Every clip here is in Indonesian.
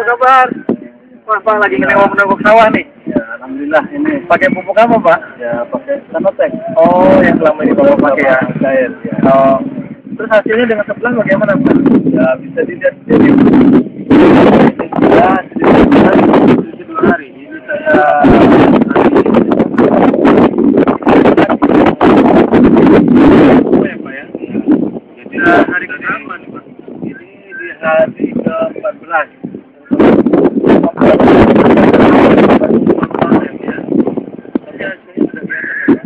kabar? Wah, Pak, lagi nengok-nengok sawah nih. Ya, alhamdulillah ini Pakai pupuk apa, Pak? ya pakai Sanotek. Oh, yang selama ini Bapak pakai ya. Cair ya. Oh. Terus hasilnya dengan sebelah bagaimana, Pak? Ya bisa dilihat sendiri. Ya, di 2 hari. Ini saya Oh, ya, Pak ya. Jadi hari ke-berapa nih, Pak? ini di hari ke-14.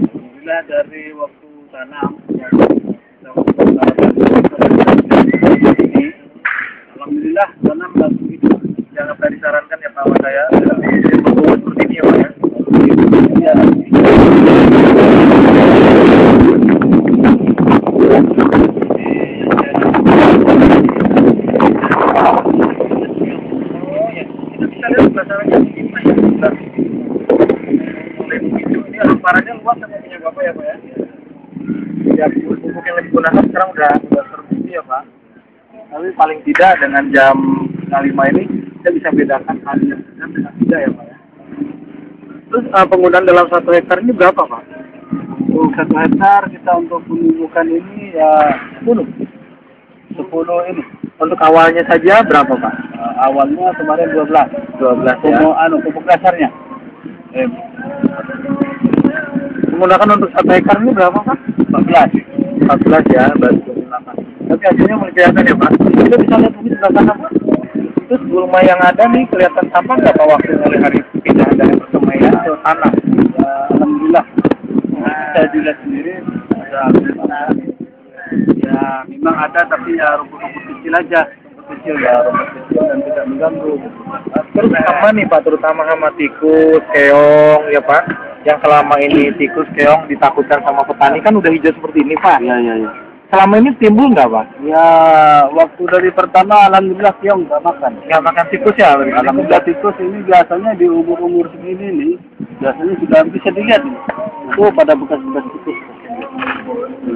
Alhamdulillah dari waktu tanam ini, alhamdulillah tanam langsung hidup. Yang apa disarankan ya Pak sama saya seperti ini ya Pak ya. Ya, Kita lihat masalahnya begini Pak ya. Mulai begitu ini hamparannya luas sama punya Bapak ya Pak ya. Ya pupuk yang digunakan sekarang udah terbukti ya Pak. Tapi paling tidak dengan jam 5 ini kita bisa bedakan hari yang benar dengan tidak ya Pak ya. Terus penggunaan dalam 1 hektar ini berapa Pak? untuk 1 hektar kita untuk pemupukan ini ya 10 ini. Untuk awalnya saja berapa Pak? Awalnya kemarin 12 ya. Pupuk dasarnya. Menggunakan untuk 1 hektar ini berapa Pak? 14 ya, baru digunakan. Tapi hasilnya mulai kelihatan ya Pak. Kita bisa lihat ini sebelah sana Pak. Terus gulma yang ada nih kelihatan sampah nggak Pak waktu mulai hari pindah dari persemaian ke tanah? Ya, alhamdulillah. Saya dilihat sendiri ya memang ada tapi ya rumput-rumput kecil aja. Rumput kecil dan tidak mengganggu. Terus sama nih Pak, terutama sama tikus, keong ya Pak. Yang selama ini tikus, keong ditakutkan sama petani kan udah hijau seperti ini Pak. Iya. Selama ini timbul nggak Pak? Ya, waktu dari pertama alhamdulillah keong nggak makan. Nggak makan tikus ya? Alhamdulillah tikus ini biasanya di umur-umur segini nih, biasanya sudah bisa dilihat nih. Oh, pada bekas-bekas tikus.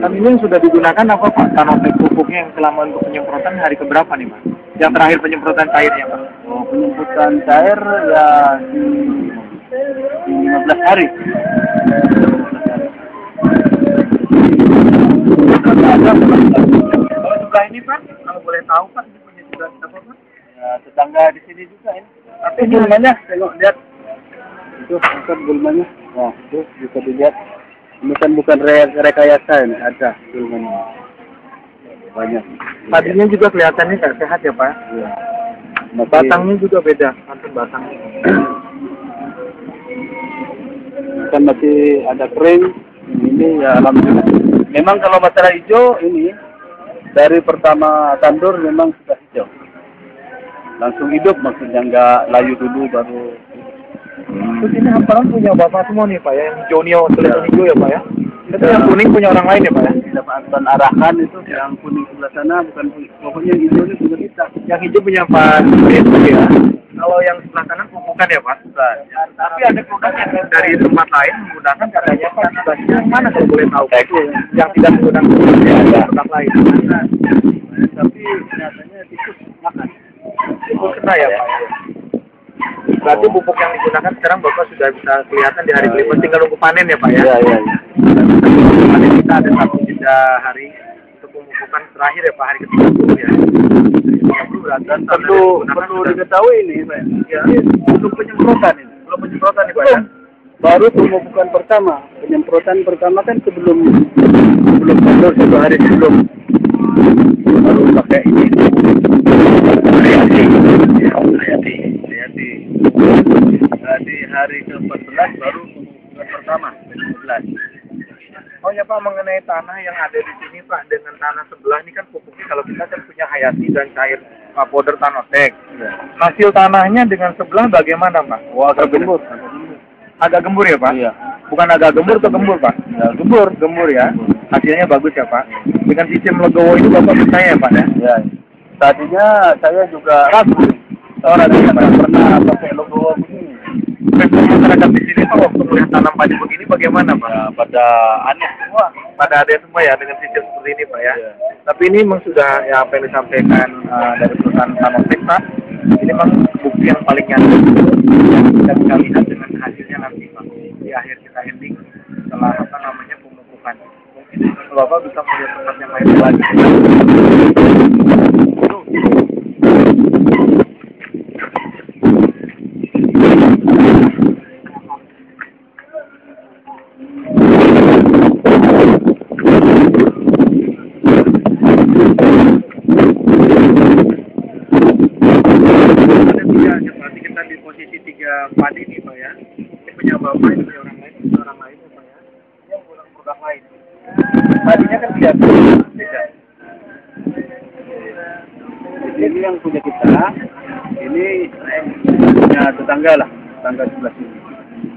Kan ini yang sudah digunakan apa Pak? Sanotek pupuknya yang selama untuk penyemprotan hari keberapa nih Pak? Yang terakhir penyemprotan cairnya Pak? Oh, penyemprotan cair ya di 15 hari. Kalau sebelah ini Pak, kalau boleh tahu Pak, ini punya juga apa Pak? Ya, tetangga di sini juga ini. Tapi gulmanya, tengok lihat. Itu bukan gulmanya. Nah, itu bisa dilihat. Ini kan bukan rekayasa ini, ada gulmanya. Banyak. Tadinya juga kelihatannya nggak sehat ya Pak? Iya. Batangnya juga beda, antum batangnya. Kan masih ada kering. Ini ya alhamdulillah. Memang kalau masalah hijau ini dari pertama tandur memang sudah hijau. Langsung hidup maksudnya nggak layu dulu baru. Terus ini hamparan punya Bapak semua nih Pak ya, yang hijau tulisan hijau ya Pak ya. Itu yang kuning punya orang lain ya Pak ya. Dapatkan arahan itu yang kuning sebelah sana bukan pokoknya yang hijau ini punya kita. Yang hijau punya Pak Yusuf ya. Kalau yang sebelah kanan bukan ya Pak? Bukan. Tapi ada produk yang dari tempat lain menggunakan katanya Pak. Sebelahnya yang mana kalau boleh tahu? Yang tidak menggunakan produk lain. Tapi nyatanya tikus makan. Tikus kena ya Pak? Berarti pupuk yang digunakan sekarang Bapak sudah bisa kelihatan di hari kelima, tinggal nunggu panen ya Pak ya? Iya. Panen kita ada 1 jeda hari untuk pemupukan terakhir ya Pak, hari ke-30 ya. Dan perlu diketahui ini Pak. Ya, untuk penyemprotan ini. Belum penyemprotan nih Pak ya? Baru pemupukan pertama. Penyemprotan pertama kan sebelum tandur 1 hari sebelum. Baru pakai ini. Hayati. Di hari ke-14 baru pemupukan pertama. 15. Oh ya Pak, mengenai tanah yang ada di sini Pak, dengan tanah sebelah ini kan pupuknya kalau kita kan punya Hayati dan cair powder Sanotek. Ya. Hasil tanahnya dengan sebelah bagaimana Pak? Wah, agak gembur. Agak gembur ya Pak? Iya. Bukan agak gembur atau gembur Pak? Ya, Gembur ya. Hasilnya bagus ya Pak. Dengan sistem legowo itu Bapak percaya ya Pak ya? Ya. Tadinya saya juga ragu. Orang yang pernah pakai logo begini. Respon masyarakat di sini Pak waktu melihat tanam padi begini bagaimana Pak? Ya, pada aneh semua. Pada ada semua ya dengan sistem seperti ini Pak ya. Ya. Tapi ini memang sudah ya apa yang disampaikan dari perusahaan Sanotek Pak, Ini memang bukti yang paling nyata yang kita bisa lihat dengan hasilnya nanti Pak. Di akhir kita ending setelah pemupukan. Mungkin Bapak bisa melihat tempat yang lain lagi. Posisi 3 padi nih Pak ya. Ini punya Bapak, ini punya orang lain, ini punya orang lain ya Pak ya. Ini yang pulang produk lain. Padinya kan kelihatan beda. Ini yang punya kita, ini punya tetangga lah, tetangga sebelah sini.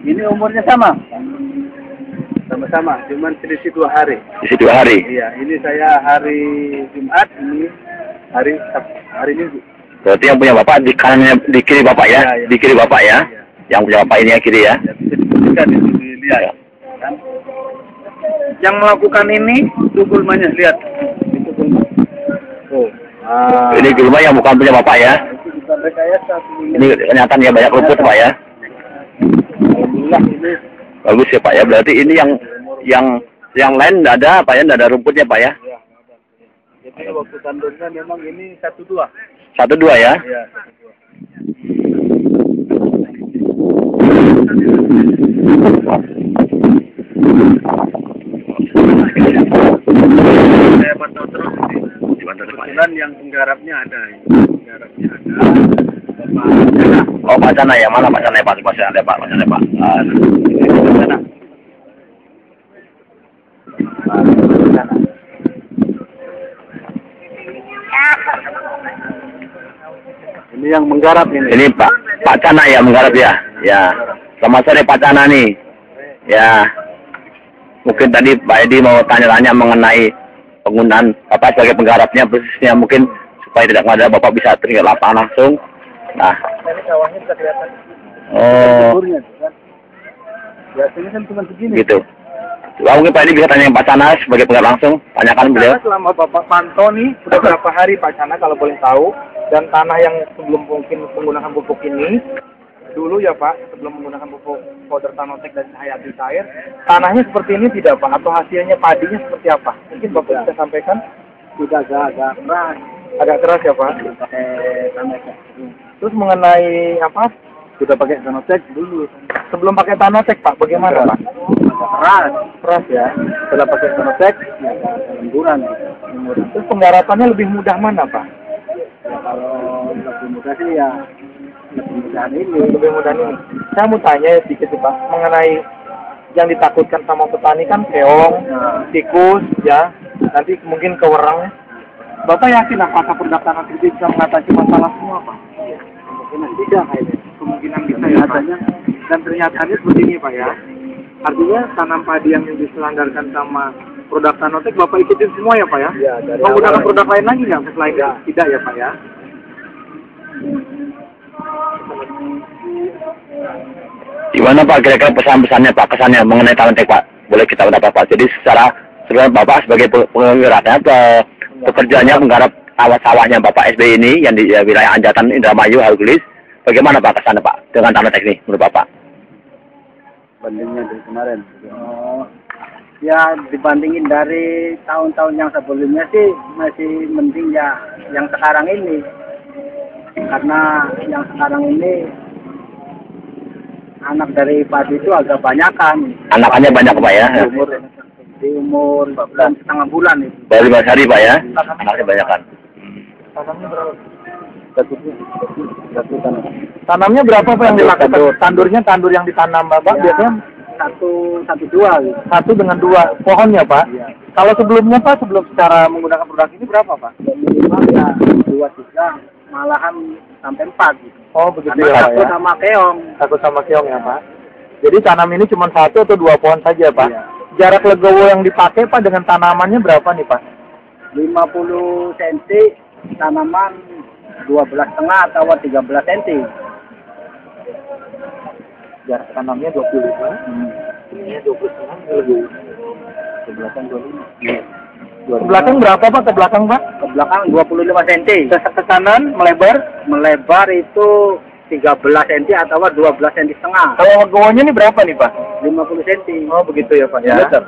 Ini umurnya sama-sama, cuman selisih 2 hari. Selisih 2 hari? Iya, ini saya hari Jumat, ini hari Minggu. Berarti yang punya bapak di kanannya, di kiri bapak ya? Ya, ya. Di kiri bapak ya? Ya. Yang punya bapak ini yang kiri ya? Ya, bisa dilihat. Ya. Kan? Yang melakukan ini itu gulmanya, lihat. Itu gulma. Oh. Ini gulma yang bukan punya bapak ya? Itu bukan rekayasa. Ini kenyataan ya, banyak rumput pak ya? Alhamdulillah ini. Bagus ya pak ya, berarti ini yang lain tidak ada pak ya, tidak ada rumputnya pak ya? Ya, ada. Jadi waktu tandurnya memang ini 1-2. 1-2 ya? Iya, 1-2. Saya pantau terus ini. Kebetulan yang penggarapnya ada. Oh Pak Cana ya, mana Pak Cana ya Pak? Pak Cana Pak. Ini Pak Cana. Ini yang menggarap ini. Ini Pak Cana ya menggarap ya? Ya. Selamat sore Pak Cana nih. Ya. Mungkin tadi Pak Edi mau tanya-tanya mengenai penggunaan Bapak sebagai penggarapnya, persisnya mungkin supaya tidak ada Bapak bisa terlihat lapangan langsung. Nah. Ini sawahnya bisa kelihatan. Oh. Biasanya kan cuma segini. Gitu. Mungkin Pak Edi bisa tanya Pak Cana sebagai penggarap langsung. Tanyakan beliau. Selama Bapak pantau nih, sudah berapa hari Pak Cana kalau boleh tahu? Dan tanah yang sebelum mungkin menggunakan pupuk ini, dulu ya Pak, sebelum menggunakan pupuk powder Tanotech dan Hayati Cair, tanahnya seperti ini tidak Pak? Atau hasilnya padinya seperti apa? Mungkin Bapak bisa sampaikan? Sudah agak keras. Agak keras ya Pak? Pakai Tanotech. Terus mengenai apa? Sudah pakai Tanotech dulu. Sebelum pakai Tanotech Pak, bagaimana Pak? Keras. Keras ya? Setelah pakai Tanotech, ya lemburan. Terus penggarapannya lebih mudah mana Pak? Ya, kalau lebih mudah sih ya lebih mudah ini. Lebih mudah ini. Saya mau tanya sedikit Pak, mengenai yang ditakutkan sama petani kan keong, tikus, ya, nanti mungkin kewereng. Bapak yakin apakah produk Tanotech bisa mengatasi masalah semua Pak? Kemungkinan tidak kayaknya. Kemungkinan bisa ya Pak. Dan ternyatanya seperti ini Pak ya. Artinya tanam padi yang diselanggarkan sama produk Tanotech Bapak ikutin semua ya Pak ya? Ya, dari menggunakan awal. produk lain lagi nggak selain Ya. tidak ya Pak ya? Gimana Pak kira-kira pesan-pesannya Pak, kesannya mengenai Tanotech Pak? Boleh kita mendapat Pak. Jadi secara Bapak sebagai penggeraknya, pekerjaannya menggarap sawah-sawahnya Bapak SBY ini yang di wilayah Anjatan, Indramayu, Hercules, bagaimana Pak kesannya Pak dengan Tanotech ini menurut Bapak? Bandingnya dari kemarin. Oh, ya dibandingin dari tahun-tahun yang sebelumnya sih masih mending ya yang sekarang ini. Karena yang sekarang ini anak dari padi itu agak banyakan. Anakannya banyak Pak ya? Di umur 14,5 bulan itu. Baru 5 hari Pak ya? Anaknya banyak kan? Tanamnya berapa? Satu tanah. Tanamnya berapa Pak yang dilakukan? Tandurnya tandur yang ditanam Bapak Ya, biasanya satu dua gitu. 1 dengan 2 pohonnya Pak? Iya. Kalau sebelumnya Pak, sebelum secara menggunakan produk ini berapa Pak? Minimal ya 2-3, malahan sampai 4 gitu. Oh begitu Karena ya Pak takut ya? sama keong. Takut sama keong ya Pak? Jadi tanam ini cuma 1 atau 2 pohon saja Pak? Iya. Jarak legowo yang dipakai Pak dengan tanamannya berapa nih Pak? 50 cm, tanaman 12,5 atau 13 cm. Jarak tanamnya 25, ininya 25, lebih 11-an 25. Ke belakang berapa Pak? Ke belakang Pak? Ke belakang 25 cm. Ke kanan melebar? Melebar itu 13 cm atau 12 cm setengah. Kalau goanya ini berapa nih Pak? 50 cm. Oh begitu ya Pak ya? Meter.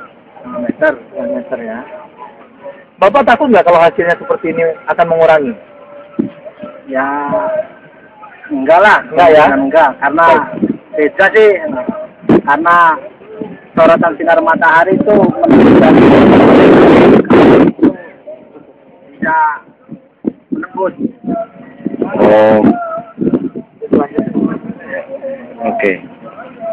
Meter ya. Bapak takut nggak kalau hasilnya seperti ini akan mengurangi? Ya enggak lah. Enggak ya? Enggak, karena beda sih. Karena sorotan sinar matahari itu bisa menembus. Oh. Oke.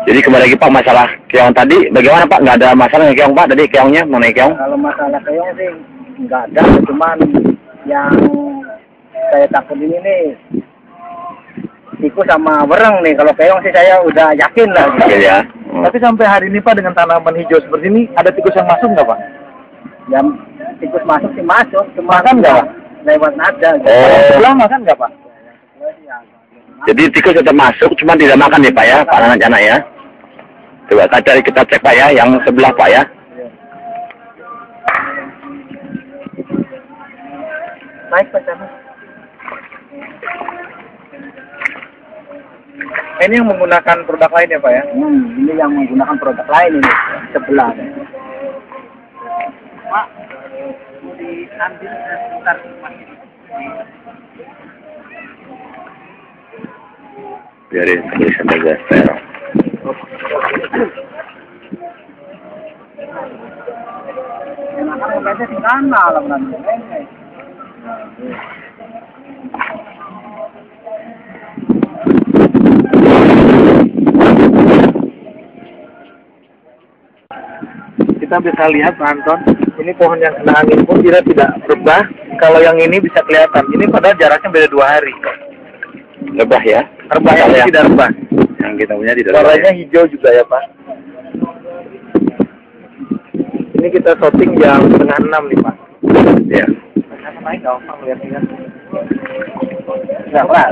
Jadi kembali lagi Pak, masalah keong tadi bagaimana Pak? Nggak ada masalah dengan keong Pak? Tadi keongnya mengenai keong? Kalau masalah keong sih nggak ada, cuman yang saya takut ini nih tikus sama wereng nih. Kalau keong sih saya udah yakin lah. Oke ya. Tapi sampai hari ini Pak dengan tanaman hijau seperti ini ada tikus yang masuk nggak Pak? Yang tikus masuk sih masuk, cuma Makan nggak? lewat nada. Oh. Sebelah makan nggak Pak? Jadi tikus tetap masuk, cuma tidak makan ya Pak ya, Pak anak-anak ya. Coba kita cek Pak ya, yang sebelah Pak ya. Naik Pak sana. Ini yang menggunakan produk lain ya Pak ya? Ini yang menggunakan produk lain ini sebelah. Pak, diambil sebentar Mas. Biarin tulisan aja, Vero. Enakan kayaknya di sana lah berarti. Kita bisa lihat Pak Anton, ini pohon yang kena angin pun tidak berubah. Kalau yang ini bisa kelihatan, ini padahal jaraknya beda 2 hari. Lebah ya? Rebahnya Ya. tidak rebah. Yang kita punya tidak lebah. Warnanya hijau juga ya Pak. Ini kita shooting jam 5:30 nih Pak. Ya. Kenapa naik nggak usah lihat-lihat. Enggak, Pak.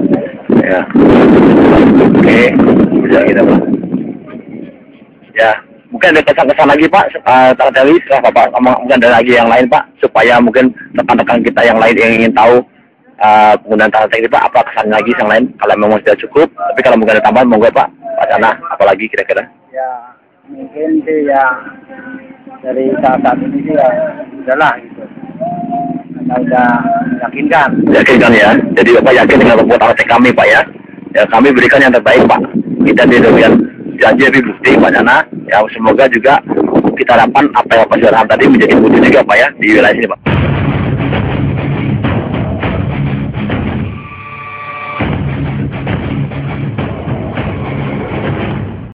Ya. Oke, bisa kita Pak. Ya, mungkin ada kesan-kesan lagi Pak, tadi setelah Bapak mungkin ada lagi yang lain Pak, supaya mungkin rekan-rekan kita yang lain yang ingin tahu penggunaan tanah teknik Pak, apa kesan lagi yang lain? Kalau memang sudah cukup, tapi kalau mungkin ada tambahan monggo Pak, Pak Sana, apalagi kira-kira? Ya mungkin sih ya dari saat ini sih ya udahlah gitu. Kita udah yakinkan. Yakinkan ya, jadi Bapak yakin dengan pembuat tanah teknik kami Pak ya? Ya kami berikan yang terbaik Pak. Kita diberikan janji lebih bukti Pak Sana, ya semoga juga kita harapan apa yang Bapak sudah tadi menjadi bukti juga Pak ya di wilayah sini Pak.